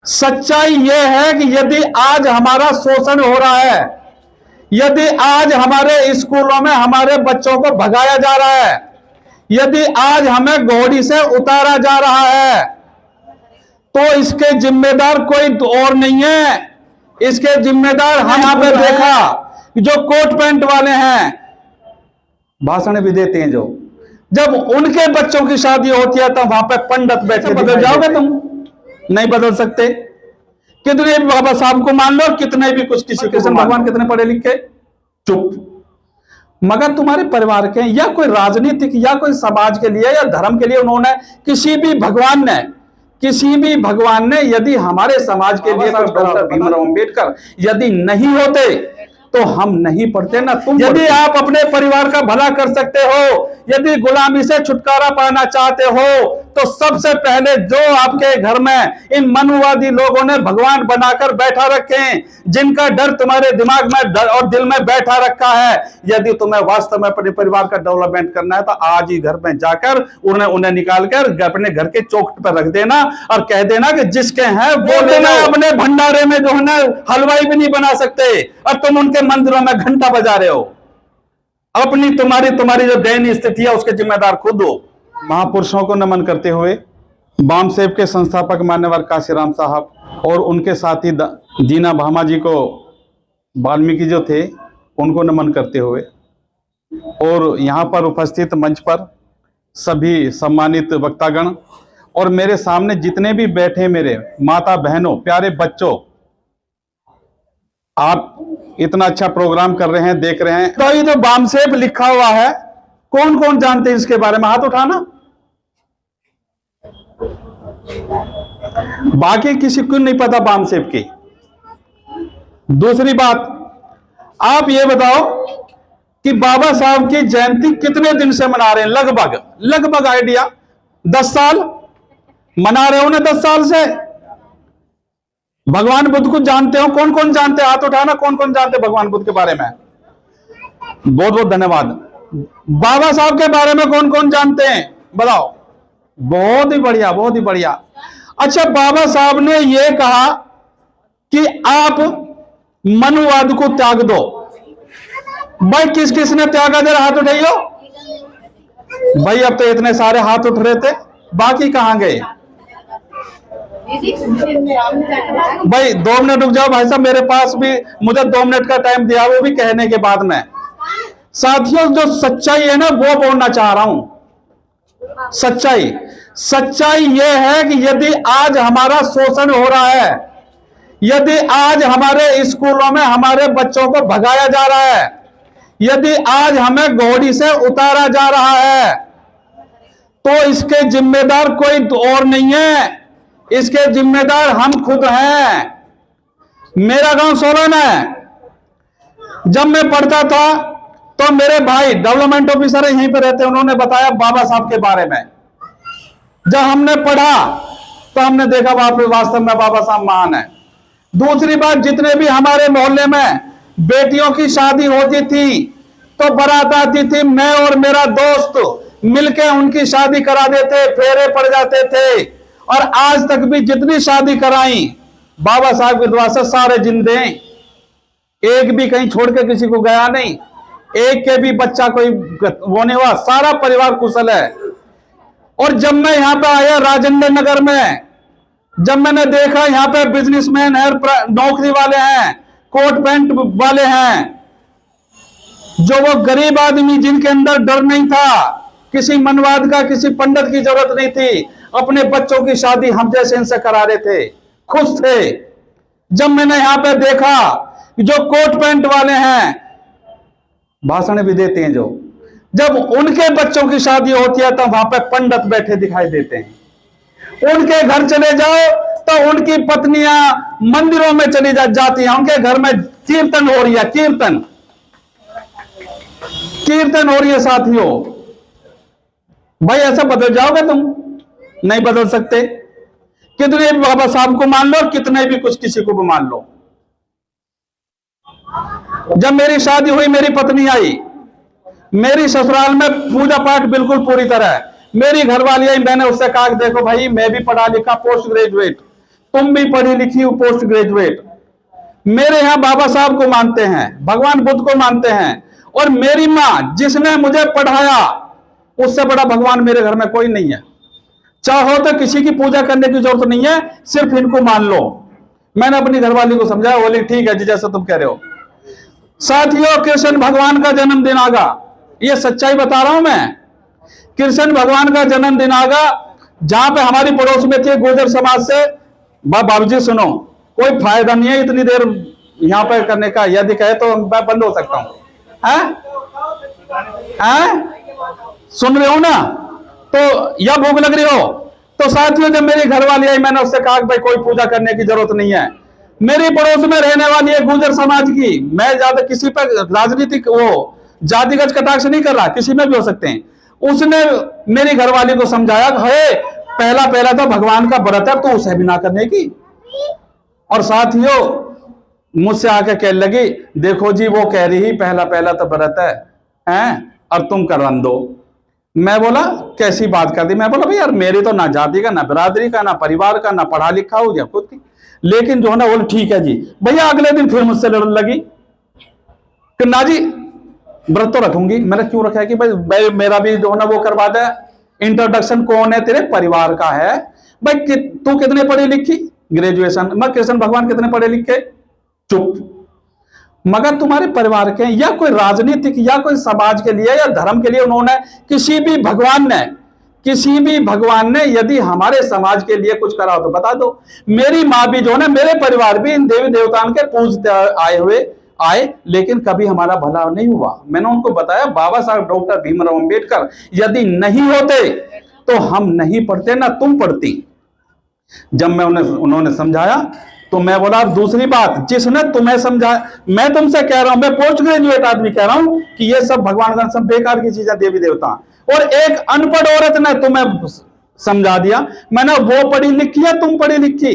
सच्चाई यह है कि यदि आज हमारा शोषण हो रहा है, यदि आज हमारे स्कूलों में हमारे बच्चों को भगाया जा रहा है, यदि आज हमें घोड़ी से उतारा जा रहा है, तो इसके जिम्मेदार कोई और नहीं है। इसके जिम्मेदार हम यहां पे देखा जो कोट पैंट वाले हैं, भाषण भी देते हैं, जो जब उनके बच्चों की शादी होती है तो वहां पे पंडित बैठे। बदल जाओगे तुम? नहीं बदल सकते। कितने भी बाबा साहब को मान लो, कितने भी कुछ, किसी कृष्ण भगवान कितने पढ़े लिखे, चुप। मगर तुम्हारे परिवार के या कोई राजनीतिक या कोई समाज के लिए या धर्म के लिए उन्होंने किसी भी भगवान ने यदि हमारे समाज के लिए डॉक्टर भीमराव अंबेडकर यदि नहीं होते तो हम नहीं पढ़ते ना तुम। यदि आप अपने परिवार का भला कर सकते हो, यदि गुलामी से छुटकारा पाना चाहते हो, तो सबसे पहले जो आपके घर में इन मनुवादी लोगों ने भगवान बनाकर बैठा रखे हैं, जिनका डर तुम्हारे दिमाग में और दिल में बैठा रखा है, यदि तुम्हें वास्तव में अपने परिवार का डेवलपमेंट करना है तो आज ही घर में जाकर उन्हें निकाल कर अपने घर के चौखट पर रख देना और कह देना कि जिसके हैं वो लेना। अपने भंडारे में जो है ना हलवाई भी नहीं बना सकते और तुम उनके मंदिरों में घंटा बजा रहे हो। अपनी तुम्हारी जो दयनीय स्थिति है उसके जिम्मेदार खुद हो। महापुरुषों को नमन करते हुए बामसेब के संस्थापक मान्यवर काशीराम साहब और उनके साथी दीना भामा जी को, वाल्मीकि जो थे उनको नमन करते हुए, और यहाँ पर उपस्थित मंच पर सभी सम्मानित वक्तागण और मेरे सामने जितने भी बैठे मेरे माता बहनों, प्यारे बच्चों, आप इतना अच्छा प्रोग्राम कर रहे हैं, देख रहे हैं। तो ये जो बामसेब लिखा हुआ है, कौन कौन जानते हैं इसके बारे में? हाथ उठाना। बाकी किसी को नहीं पता बामसेब की। दूसरी बात, आप ये बताओ कि बाबा साहब की जयंती कितने दिन से मना रहे हैं? लगभग आइडिया 10 साल मना रहे हो ना? 10 साल से। भगवान बुद्ध को जानते हो? कौन कौन जानते हैं? हाथ उठाना। कौन कौन जानते हैं भगवान बुद्ध के बारे में? बहुत बहुत धन्यवाद। बाबा साहब के बारे में कौन कौन जानते हैं? बताओ। बहुत ही बढ़िया, बहुत ही बढ़िया। अच्छा, बाबा साहब ने यह कहा कि आप मनुवाद को त्याग दो। भाई किस किस ने त्यागा? जरा हाथ उठाइयो भाई। अब तो इतने सारे हाथ उठ रहे थे, बाकी कहां गए भाई? 2 मिनट रुक जाओ भाई साहब, मेरे पास भी मुझे 2 मिनट का टाइम दिया, वो भी कहने के बाद में। साथियों, जो सच्चाई है ना वो बोलना चाह रहा हूं। सच्चाई यह है कि यदि आज हमारा शोषण हो रहा है, यदि आज हमारे स्कूलों में हमारे बच्चों को भगाया जा रहा है, यदि आज हमें घोड़ी से उतारा जा रहा है, तो इसके जिम्मेदार कोई और नहीं है। इसके जिम्मेदार हम खुद हैं। मेरा गांव सोलन है। जब मैं पढ़ता था तो मेरे भाई डेवलपमेंट ऑफिसर यहीं पे रहते, उन्होंने बताया बाबा साहब के बारे में। जब हमने पढ़ा तो हमने देखा वास्तव में बाबा साहब महान है। दूसरी बात, जितने भी हमारे मोहल्ले में बेटियों की शादी होती थी तो बारात आती थी, मैं और मेरा दोस्त मिलके उनकी शादी करा देते, फेरे पड़ जाते थे। और आज तक भी जितनी शादी कराई बाबा साहब के द्वारा से सारे जिंदे, एक भी कहीं छोड़ के किसी को गया नहीं, एक के भी बच्चा कोई वो नहीं हुआ, सारा परिवार कुशल है। और जब मैं यहां पे आया राजेंद्र नगर में, जब मैंने देखा यहाँ पे बिजनेसमैन है, नौकरी वाले हैं, कोट पैंट वाले हैं, जो वो गरीब आदमी जिनके अंदर डर नहीं था, किसी मनवाद का, किसी पंडित की जरूरत नहीं थी, अपने बच्चों की शादी हम जैसे इनसे करा रहे थे, खुश थे। जब मैंने यहां पे देखा जो कोट पैंट वाले हैं, भाषण भी देते हैं, जो जब उनके बच्चों की शादी होती है तो वहां पे पंडित बैठे दिखाई देते हैं। उनके घर चले जाओ तो उनकी पत्नियां मंदिरों में चली जाती हैं, उनके घर में कीर्तन हो रही है, कीर्तन हो रही है। साथियों, भाई ऐसा बदल जाओगे तुम? नहीं बदल सकते। कितने भी बाबा साहब को मान लो, कितने भी कुछ किसी को भी मान लो। जब मेरी शादी हुई, मेरी पत्नी आई, मेरी ससुराल में पूजा पाठ बिल्कुल पूरी तरह। मेरी घरवाली आई, मैंने उससे कहा कि देखो भाई, मैं भी पढ़ा लिखा, पोस्ट ग्रेजुएट, तुम भी पढ़ी लिखी हो, पोस्ट ग्रेजुएट। मेरे यहां बाबा साहब को मानते हैं, भगवान बुद्ध को मानते हैं, और मेरी मां जिसने मुझे पढ़ाया, उससे बड़ा भगवान मेरे घर में कोई नहीं है। चाहो तो किसी की पूजा करने की जरूरत नहीं है, सिर्फ इनको मान लो। मैंने अपनी घरवाली को समझाया, बोली ठीक है जी जैसा तुम कह रहे हो। साथियों, कृष्ण भगवान का जन्मदिन आगा, ये सच्चाई बता रहा हूं मैं। कृष्ण भगवान का जन्मदिन आगा, जहां पे हमारी पड़ोस में थे गुर्जर समाज से, बाबूजी सुनो, कोई फायदा नहीं है इतनी देर यहां पर करने का, यदि कहे तो मैं बंद हो सकता हूं। सुन रहे हो ना? तो या भूख लग रही हो तो साथियों, जब मेरी घरवाली आई, मैंने उससे कहा कि भाई कोई पूजा करने की जरूरत नहीं है। मेरी पड़ोस में रहने वाली है गुर्जर समाज की, मैं ज्यादा किसी पर राजनीतिक वो जातिगत कटाक्ष नहीं कर रहा, किसी में भी हो सकते हैं। उसने मेरी घरवाली को समझाया, हे पहला पहला तो भगवान का व्रत है, तो उसे भी ना करने की। और साथियों, मुझसे आके कहने लगी, देखो जी वो कह रही पहला पहला तो व्रत है और तुम करन दो। मैं बोला कैसी बात कर दी? मैं बोला भाई यार, मेरी तो ना जाति का, ना बिरादरी का, ना परिवार का, ना पढ़ा लिखा हो या खुद की, लेकिन जो है ना बोले ठीक है जी। भैया अगले दिन फिर मुझसे लड़ने लगी कि ना जी व्रत तो रखूंगी। मैंने क्यों रखा है कि भाई मेरा भी जो है ना वो करवा दे, इंट्रोडक्शन कौन है, तेरे परिवार का है भाई। तू कितने पढ़ी लिखी? ग्रेजुएशन। मैं कृष्ण भगवान कितने पढ़े लिखे? चुप। मगर तुम्हारे परिवार के या कोई राजनीतिक या कोई समाज के लिए या धर्म के लिए उन्होंने किसी भी भगवान ने यदि हमारे समाज के लिए कुछ करा हो तो बता दो। मेरी माँ भी जो है ना, मेरे परिवार भी इन देवी देवताओं के पूजते आए, लेकिन कभी हमारा भला नहीं हुआ। मैंने उनको बताया, बाबा साहब डॉक्टर भीमराव अंबेडकर यदि नहीं होते तो हम नहीं पढ़ते, ना तुम पढ़ती। जब मैं उन्होंने समझाया तो मैं बोला, दूसरी बात, जिसने तुम्हें समझाया, मैं तुमसे कह रहा हूं, मैं पोस्ट ग्रेजुएट आदमी कह रहा हूं कि ये सब भगवान का सब बेकार की चीजें, देवी देवता। और एक अनपढ़ औरत ने तुम्हें समझा दिया। मैंने वो पढ़ी लिखी है, तुम पढ़ी लिखी?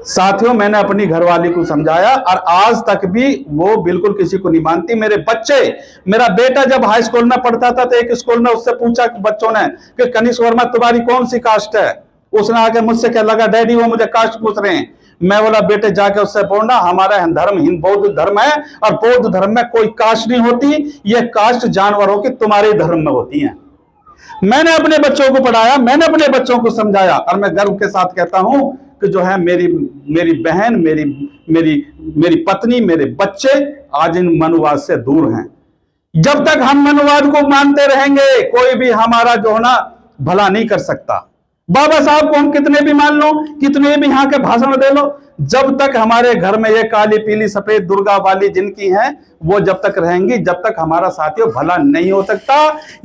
साथियों, मैंने अपनी घरवाली को समझाया और आज तक भी वो बिल्कुल किसी को नहीं मानती। मेरे बच्चे, मेरा बेटा जब हाई स्कूल में पढ़ता था तो एक स्कूल में उससे पूछा बच्चों ने कि कनिष्क वर्मा तुम्हारी कौन सी कास्ट है? उसने आके मुझसे क्या लगा, डैडी वो मुझे कास्ट पूछ रहे हैं। मैं बोला बेटे जाके उससे बोलना, हमारा धर्म हिंद बौद्ध धर्म है और बौद्ध धर्म में कोई कास्ट नहीं होती, ये कास्ट जानवरों की तुम्हारे धर्म में होती है। मैंने अपने बच्चों को पढ़ाया, मैंने अपने बच्चों को समझाया, और मैं गर्व के साथ कहता हूं कि जो है मेरी बहन, मेरी पत्नी, मेरे बच्चे आज इन मनुवाद से दूर हैं। जब तक हम मनुवाद को मानते रहेंगे, कोई भी हमारा जो है ना भला नहीं कर सकता। बाबा साहब को हम कितने भी मान लो, कितने भी यहाँ के भाषण दे लो, जब तक हमारे घर में ये काली पीली सफेद दुर्गा वाली जिनकी हैं वो जब तक रहेंगी, जब तक हमारा साथियों भला नहीं हो सकता।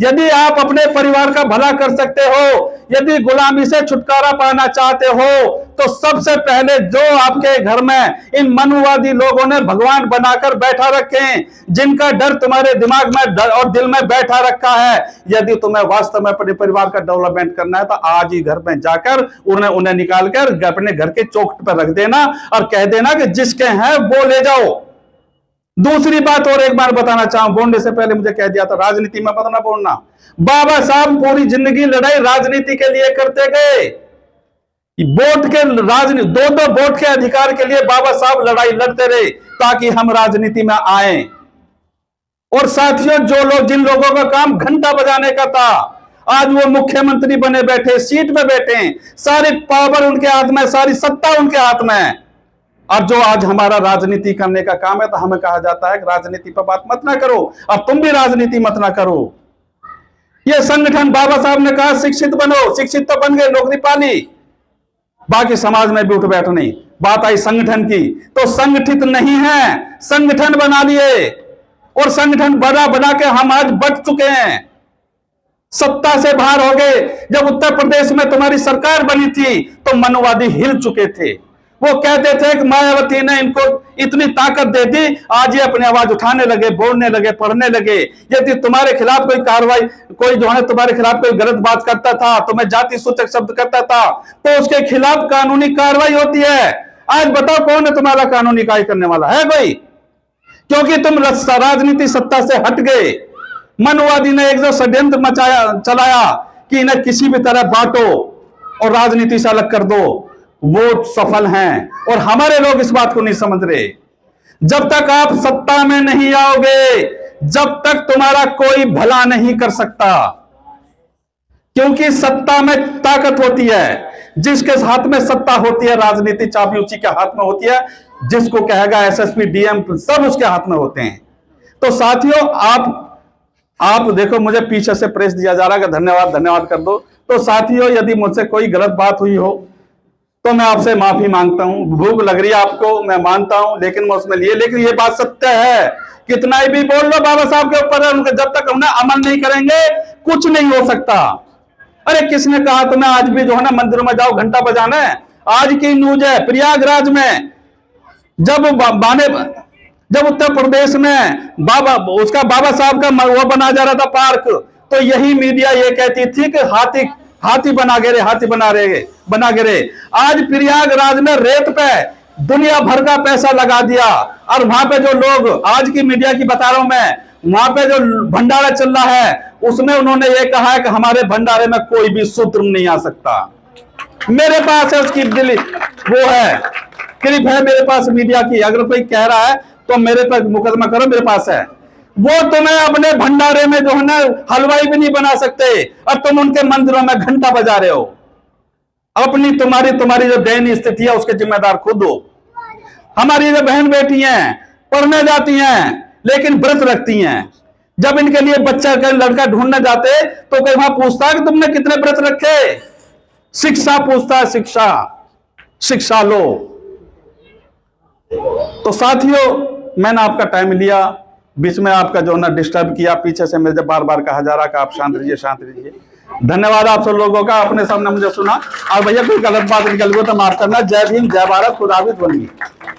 यदि आप अपने परिवार का भला कर सकते हो, यदि गुलामी से छुटकारा पाना चाहते हो, तो सबसे पहले जो आपके घर में इन मनुवादी लोगों ने भगवान बनाकर बैठा रखे हैं, जिनका डर तुम्हारे दिमाग में और दिल में बैठा रखा है, यदि तुम्हें वास्तव में अपने परिवार का डेवलपमेंट करना है तो आज ही घर में जाकर उन्हें निकालकर अपने घर के चौखट पर रख देना और कह देना कि जिसके हैं वो ले जाओ। दूसरी बात और एक बार बताना चाहूं, बोलने से पहले मुझे कह दिया था राजनीति में मत ना बोलना। बाबा साहब पूरी जिंदगी लड़ाई राजनीति के लिए करते गए। वोट के राजनीति, दो वोट के अधिकार के लिए बाबा साहब लड़ाई लड़ते रहे ताकि हम राजनीति में आए। और साथियों, जिन लोगों का काम घंटा बजाने का था, आज वो मुख्यमंत्री बने बैठे, सीट पे बैठे हैं, सारी पावर उनके हाथ में, सारी सत्ता उनके हाथ में है। और जो आज हमारा राजनीति करने का काम है तो हमें कहा जाता है कि राजनीति पर बात मत ना करो, अब तुम भी राजनीति मत ना करो। ये संगठन, बाबा साहब ने कहा शिक्षित बनो, शिक्षित तो बन गए, नौकरी पाली, बाकी समाज में भी उठ बैठ नहीं। बात आई संगठन की, तो संगठित नहीं है, संगठन बना लिए, और संगठन बना के हम आज बट चुके हैं, सत्ता से बाहर हो गए। जब उत्तर प्रदेश में तुम्हारी सरकार बनी थी तो मनुवादी हिल चुके थे। वो कहते थे कि मायावती ने इनको इतनी ताकत दे दी, आज ये अपनी आवाज उठाने लगे, बोलने लगे, पढ़ने लगे। यदि तुम्हारे खिलाफ कोई कार्रवाई, कोई जो है तुम्हारे खिलाफ कोई गलत बात करता था, तुम्हें जाति सूचक शब्द करता था, तो उसके खिलाफ कानूनी कार्रवाई होती है। आज बताओ कौन है तुम्हारा कानूनी कार्य करने वाला है? कोई? क्योंकि तुम राजनीति सत्ता से हट गए। मनुवादी ने एक जो षड्यंत्र चलाया कि इन्हें किसी भी तरह बांटो और राजनीति से अलग कर दो। वो सफल हैं, और हमारे लोग इस बात को नहीं समझ रहे। जब तक आप सत्ता में नहीं आओगे, जब तक तुम्हारा कोई भला नहीं कर सकता, क्योंकि सत्ता में ताकत होती है। जिसके हाथ में सत्ता होती है, राजनीति चाबी उसी के हाथ में होती है। जिसको कहेगा एसएसपी डीएम सब उसके हाथ में होते हैं। तो साथियों, आप देखो, मुझे पीछे से प्रेस दिया जा रहा है कि धन्यवाद कर दो। तो साथियों, यदि मुझसे कोई गलत बात हुई हो तो मैं आपसे माफी मांगता हूं। भूख लग रही है आपको, मैं मानता हूं, लेकिन मैं उसमें लिए, लेकिन ये बात सत्य है, कितना ही भी बोल लो बाबा साहब के ऊपर, उनके जब तक उन्हें अमल नहीं करेंगे कुछ नहीं हो सकता। अरे किसने कहा तुम्हें आज भी जो है ना मंदिरों में जाओ घंटा बजाना है? आज की न्यूज है, प्रयागराज में जब उत्तर प्रदेश में बाबा साहब का वो बना जा रहा था पार्क, तो यही मीडिया ये कहती थी कि हाथी बना गिरे। आज प्रयागराज में रेत पे दुनिया भर का पैसा लगा दिया, और वहां पे जो लोग, आज की मीडिया की बता रहा हूं मैं, वहां पे जो भंडारा चल रहा है उसमें उन्होंने ये कहा है कि हमारे भंडारे में कोई भी शूद्र नहीं आ सकता। मेरे पास है उसकी वो है, क्लिप है मेरे पास मीडिया की। अगर कोई कह रहा है तो मेरे पर मुकदमा करो, मेरे पास है। वो तुम्हें अपने भंडारे में जो है ना हलवाई भी नहीं बना सकते, और तुम उनके मंदिरों में घंटा बजा रहे हो। तुम्हारी जो दयनीय स्थिति है उसके जिम्मेदार खुद हो। हमारी जो बहन बेटी हैं, पढ़ने जाती हैं लेकिन व्रत रखती हैं, जब इनके लिए बच्चा का लड़का ढूंढने जाते तो कोई वहां पूछता है कि तुमने कितने व्रत रखे? शिक्षा पूछता है, शिक्षा लो। तो साथियों, मैंने आपका टाइम लिया, बीच में आपका जो ना डिस्टर्ब किया, पीछे से मुझे बार बार कहा जा रहा कि आप शांत रहिए। धन्यवाद आप सब लोगों का, अपने सामने मुझे सुना। और भैया कोई गलत बात निकल गई तो माफ करना। जय भीम, जय भारत, खुदा हाफिज़, बंदी।